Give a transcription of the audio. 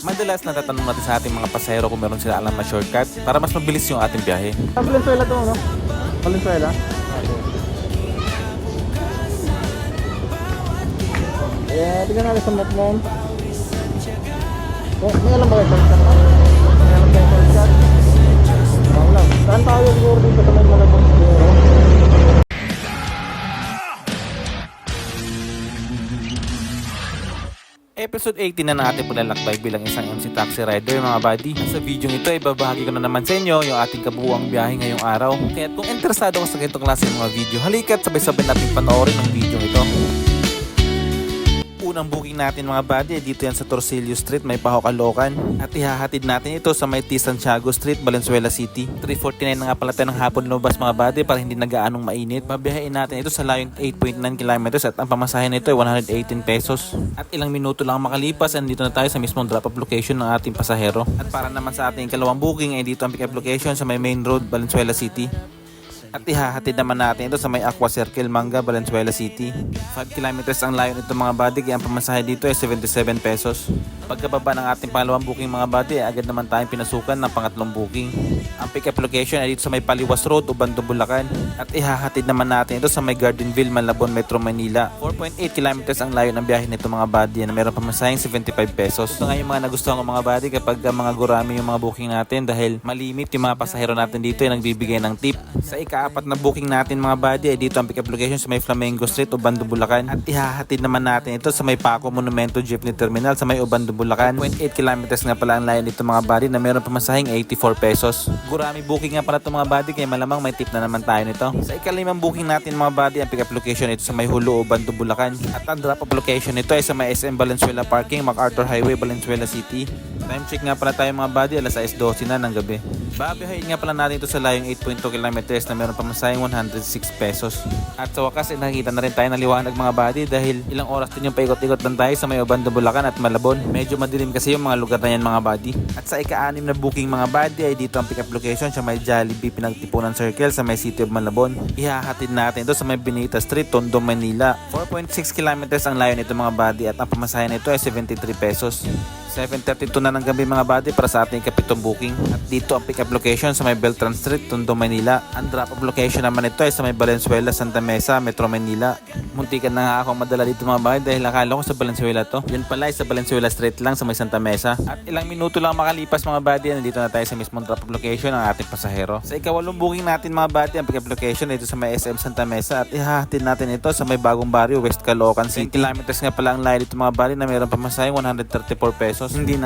Madalas natatanong natin sa ating mga pasahero kung meron sila alam na shortcut para mas mabilis yung ating biyahe. Valenzuela to, no? Valenzuela? Tingnan natin sa map mo. Oh, may alam ba kayo shortcut? May alam kayo shortcut? Wala. Saan tayo siguro dito sa may Malabon siguro? Episode 18 na ng ating paglalakbay bilang isang MC Taxi Rider mga buddy. Sa video ito ay babahagi ko na naman sa inyo yung ating kabuuang biyahe ngayong araw. Kaya kung interesado ka sa ganitong klase ng mga video, halika't sabay-sabay natin panoorin ang video ito. Unang booking natin mga buddy, dito yan sa Torsillo Street, may Paho, Caloocan. At ihahatid natin ito sa may T. Santiago Street, Valenzuela City. 3:49 na nga pala tayo ng hapon lumabas mga buddy para hindi nagaanong mainit. Babiyahin natin ito sa layong 8.9 kilometers at ang pamasahe nito ay 118 pesos. At ilang minuto lang makalipas, andito na tayo sa mismong drop-off location ng ating pasahero. At para naman sa ating kalawang booking ay dito ang pick-up location sa may main road, Valenzuela City. At ihahatid naman natin ito sa may Aqua Circle, Manga, Valenzuela City. 5 kilometers ang layo nito mga buddy, kaya ang pamasahe dito ay 77 pesos. Pagkababa ng ating pangalawang booking mga buddy, agad naman tayong pinasukan ng pangatlong booking. Ang pick-up location ay dito sa may Paliwas Road, Ubando, Bulacan. At ihahatid naman natin ito sa may Gardenville, Malabon, Metro Manila. 4.8 kilometers ang layo ng biyahe nito mga buddy, na meron pamasaheng 75 pesos. Ito nga yung mga nagustuhan ko mga buddy kapag mga gurami yung mga booking natin dahil malimit yung mga pasahero natin dito ay nagbibigay ng tip. Sa ika-apat na booking natin mga buddy ay dito ang pick-up location sa may Flamengo Street, Ubando, Bulacan. At ihahatid naman natin ito sa may Paco Monumento Jeepney Terminal sa may Ubando, Bulacan. 4.8 kilometers nga pala ang layo nito mga buddy, na meron pamasaheng 84 pesos. Gurami booking nga pala ito mga buddy, kaya malamang may tip na naman tayo nito. Sa ikalimang booking natin mga buddy, ang pick-up location ito sa may Hulo, Ubando, Bulacan. At ang drop-off location nito ay sa may SM Valenzuela Parking, MacArthur Highway, Valenzuela City. Time check nga pala tayo mga buddy, alas 6:12 na ng gabi. Babiyahin nga pala natin ito sa layong 8.2 kilometers na meron pamasaheng 106 pesos. At sa wakas ay nakikita na rin tayo ng liwanag mga buddy dahil ilang oras din yung paikot-ikot lang tayo sa may Ubando, Bulacan at Malabon. Medyo madilim kasi yung mga lugar na yan mga buddy. At sa ika-6 na booking mga buddy ay dito ang pick-up location sa may Jollibee Pinagtipunan Circle sa may City of Malabon. Ihahatid natin ito sa may Benita Street, Tondo, Manila. 4.6 kilometers ang layo nito mga buddy at ang pamasahe nito ay 73 pesos. 7:32 na ng gabi mga buddy para sa ating kapitong booking. At dito ang pick-up location sa may Beltran Street, Tondo, Manila. Ang drop-off location naman ito ay sa may Valenzuela, Santa Mesa, Metro Manila. Muntikan na nga ako madala dito mga buddy dahil akala ko sa Valenzuela to. Yan pala ay sa Valenzuela Street lang sa may Santa Mesa. At ilang minuto lang makalipas mga buddy, nandito na tayo sa mismong drop-off location ng ating pasahero. Sa ikawalong booking natin mga buddy, ang pick-up location dito sa may SM Santa Mesa at ihahatid natin ito sa may Bagong Barrio, West Caloocan City. 10 kilometers nga pala ang layo dito mga buddy, na mayroon pamasaheng 134 pesos. Hindi na